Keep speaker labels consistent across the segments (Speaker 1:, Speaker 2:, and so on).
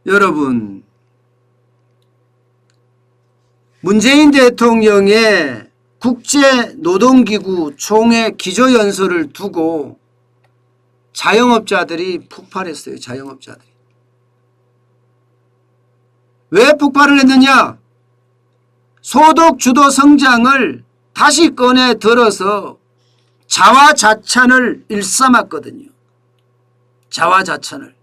Speaker 1: 여러분, 문재인 대통령의 국제노동기구 총회 기조연설을 두고 자영업자들이 폭발했어요. 자영업자들이. 왜 폭발을 했느냐? 소득주도 성장을 다시 꺼내 들어서 자화자찬을 일삼았거든요. 자화자찬을.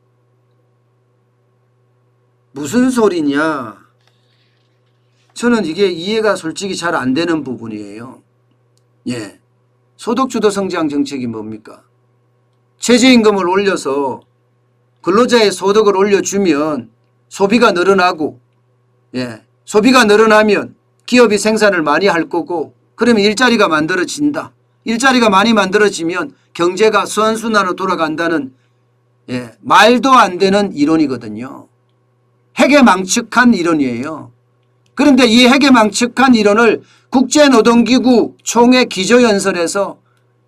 Speaker 1: 무슨 소리냐? 저는 이게 이해가 솔직히 잘 안 되는 부분이에요. 예. 소득주도 성장 정책이 뭡니까? 최저임금을 올려서 근로자의 소득을 올려주면 소비가 늘어나고, 예. 소비가 늘어나면 기업이 생산을 많이 할 거고, 그러면 일자리가 만들어진다. 일자리가 많이 만들어지면 경제가 선순환으로 돌아간다는, 예. 말도 안 되는 이론이거든요. 핵에망측한 이론이에요. 그런데 이 핵에망측한 이론을 국제노동기구 총회 기조연설에서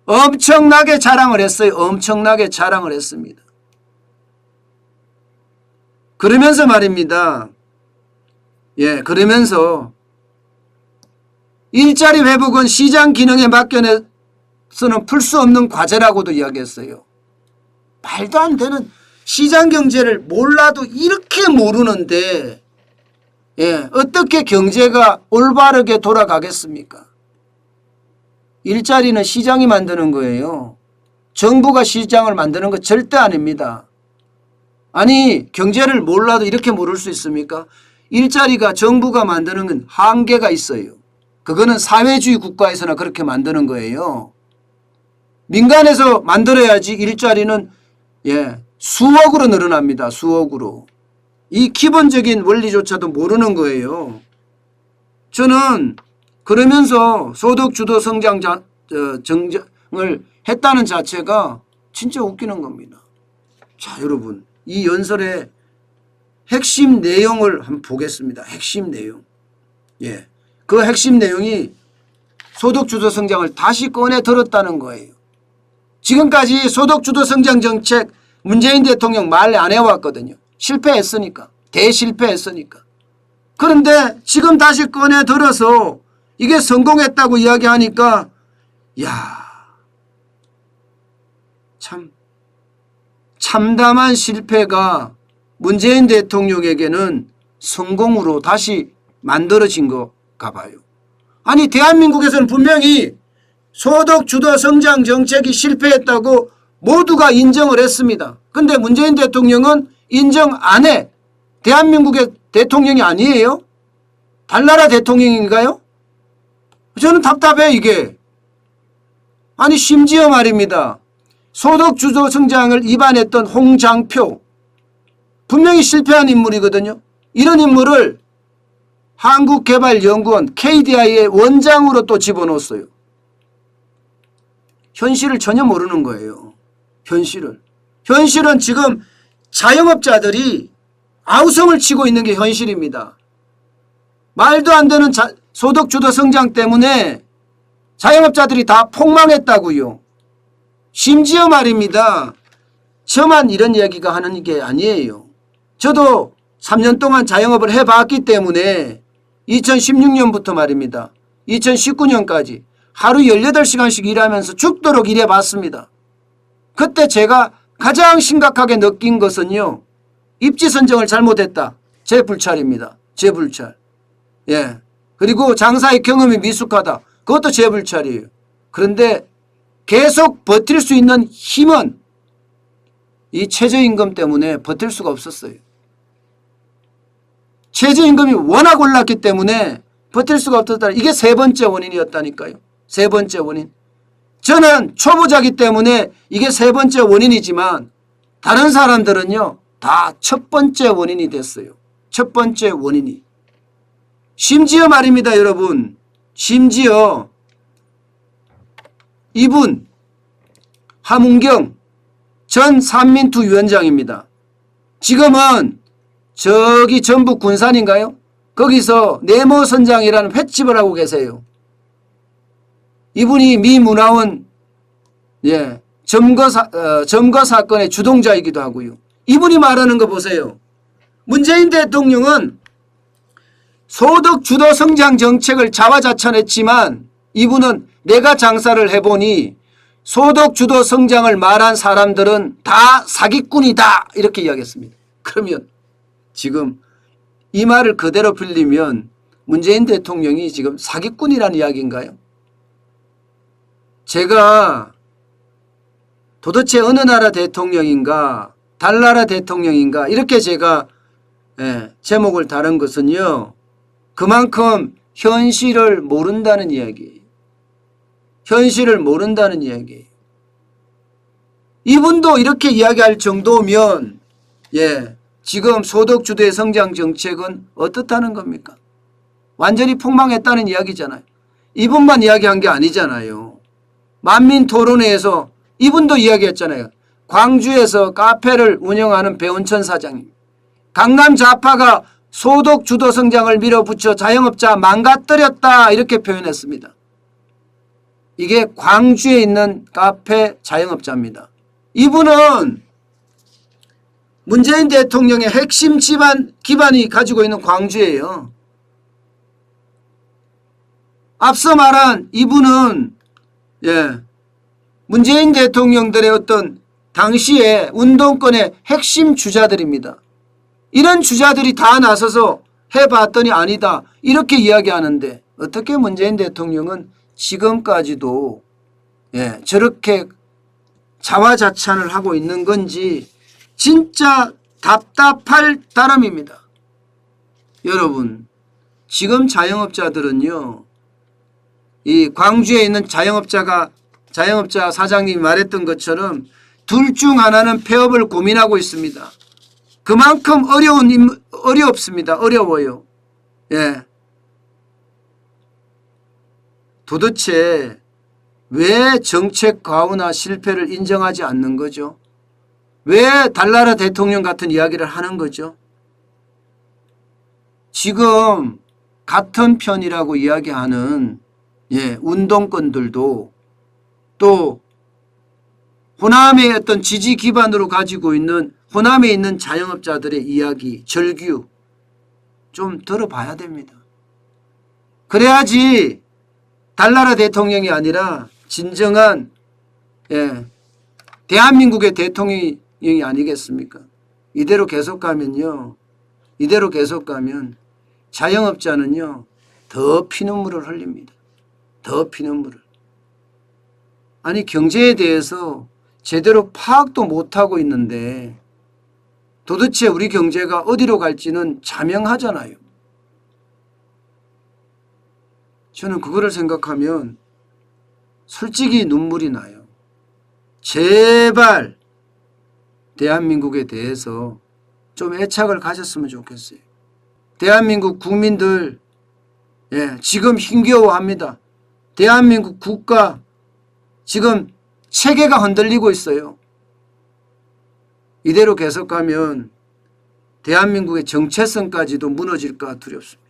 Speaker 1: 엄청나게 자랑을 했어요. 엄청나게 자랑을 했습니다. 그러면서 말입니다. 예, 그러면서 일자리 회복은 시장 기능에 맡겨서는 풀 수 없는 과제라고도 이야기했어요. 말도 안 되는, 시장 경제를 몰라도 이렇게 모르는데, 예, 어떻게 경제가 올바르게 돌아가겠습니까? 일자리는 시장이 만드는 거예요. 정부가 시장을 만드는 거 절대 아닙니다. 아니, 경제를 몰라도 이렇게 모를 수 있습니까? 일자리가 정부가 만드는 건 한계가 있어요. 그거는 사회주의 국가에서나 그렇게 만드는 거예요. 민간에서 만들어야지 일자리는, 예, 수억으로 늘어납니다. 수억으로. 이 기본적인 원리조차도 모르는 거예요. 저는 그러면서 소득주도 성장 정정을 했다는 자체가 진짜 웃기는 겁니다. 자, 여러분, 이 연설의 핵심 내용을 한번 보겠습니다. 핵심 내용. 예. 그 핵심 내용이 소득주도 성장을 다시 꺼내 들었다는 거예요. 지금까지 소득주도 성장 정책 문재인 대통령 말 안 해왔거든요. 실패했으니까. 대실패했으니까. 그런데 지금 다시 꺼내 들어서 이게 성공했다고 이야기하니까, 야, 참 참담한 실패가 문재인 대통령에게는 성공으로 다시 만들어진 것가 봐요. 아니, 대한민국에서는 분명히 소득주도 성장 정책이 실패했다고 모두가 인정을 했습니다. 그런데 문재인 대통령은 인정 안 해. 대한민국의 대통령이 아니에요? 달나라 대통령인가요? 저는 답답해 이게. 아니, 심지어 말입니다. 소득주도 성장을 입안했던 홍장표, 분명히 실패한 인물이거든요. 이런 인물을 한국개발연구원 KDI의 원장으로 또 집어넣었어요. 현실을 전혀 모르는 거예요. 현실은 지금 자영업자들이 아우성을 치고 있는 게 현실입니다. 말도 안 되는 소득주도 성장 때문에 자영업자들이 다 폭망했다고요. 심지어 말입니다. 저만 이런 이야기가 하는 게 아니에요. 저도 3년 동안 자영업을 해봤기 때문에 2016년부터 말입니다. 2019년까지 하루 18시간씩 일하면서 죽도록 일해봤습니다. 그때 제가 가장 심각하게 느낀 것은요. 입지 선정을 잘못했다. 제 불찰입니다. 제 불찰. 예. 그리고 장사의 경험이 미숙하다. 그것도 제 불찰이에요. 그런데 계속 버틸 수 있는 힘은 이 최저임금 때문에 버틸 수가 없었어요. 최저임금이 워낙 올랐기 때문에 버틸 수가 없었다. 이게 세 번째 원인이었다니까요. 세 번째 원인. 저는 초보자기 때문에 이게 세 번째 원인이지만 다른 사람들은요. 다 첫 번째 원인이 됐어요. 첫 번째 원인이. 심지어 말입니다, 여러분. 심지어 이분 하문경 전 삼민투 위원장입니다. 지금은 저기 전북 군산인가요? 거기서 네모선장이라는 횟집을 하고 계세요. 이분이 미 문화원 점거 사건의 주동자이기도 하고요. 이분이 말하는 거 보세요. 문재인 대통령은 소득 주도 성장 정책을 자화자찬했지만 이분은 내가 장사를 해보니 소득 주도 성장을 말한 사람들은 다 사기꾼이다 이렇게 이야기했습니다. 그러면 지금 이 말을 그대로 빌리면 문재인 대통령이 지금 사기꾼이라는 이야기인가요? 제가 도대체 어느 나라 대통령인가 달나라 대통령인가 이렇게 제가 제목을 다른 것은요. 그만큼 현실을 모른다는 이야기예요. 현실을 모른다는 이야기예요. 이분도 이렇게 이야기할 정도면 지금 소득주도의 성장 정책은 어떻다는 겁니까? 완전히 폭망했다는 이야기잖아요. 이분만 이야기한 게 아니잖아요. 만민토론회에서 이분도 이야기했잖아요. 광주에서 카페를 운영하는 배운천 사장님. 강남 좌파가 소득주도 성장을 밀어붙여 자영업자 망가뜨렸다 이렇게 표현했습니다. 이게 광주에 있는 카페 자영업자입니다. 이분은 문재인 대통령의 핵심 기반이 가지고 있는 광주예요. 앞서 말한 이분은 문재인 대통령들의 어떤 당시에 운동권의 핵심 주자들입니다. 이런 주자들이 다 나서서 해봤더니 아니다 이렇게 이야기하는데 어떻게 문재인 대통령은 지금까지도 저렇게 자화자찬을 하고 있는 건지 진짜 답답할 따름입니다. 여러분 지금 자영업자들은요. 이 광주에 있는 자영업자 사장님이 말했던 것처럼 둘 중 하나는 폐업을 고민하고 있습니다. 그만큼 어렵습니다. 어려워요. 도대체 왜 정책 과오나 실패를 인정하지 않는 거죠? 왜 달나라 대통령 같은 이야기를 하는 거죠? 지금 같은 편이라고 이야기하는 운동권들도 또 호남의 어떤 지지 기반으로 가지고 있는 호남에 있는 자영업자들의 이야기, 절규 좀 들어봐야 됩니다. 그래야지 달나라 대통령이 아니라 진정한 대한민국의 대통령이 아니겠습니까? 이대로 계속 가면요. 이대로 계속 가면 자영업자는요. 더 피눈물을 흘립니다. 더 피눈물을. 아니 경제에 대해서 제대로 파악도 못하고 있는데 도대체 우리 경제가 어디로 갈지는 자명하잖아요. 저는 그거를 생각하면 솔직히 눈물이 나요. 제발 대한민국에 대해서 좀 애착을 가졌으면 좋겠어요. 대한민국 국민들 지금 힘겨워합니다. 대한민국 국가 지금 체계가 흔들리고 있어요. 이대로 계속하면 대한민국의 정체성까지도 무너질까 두렵습니다.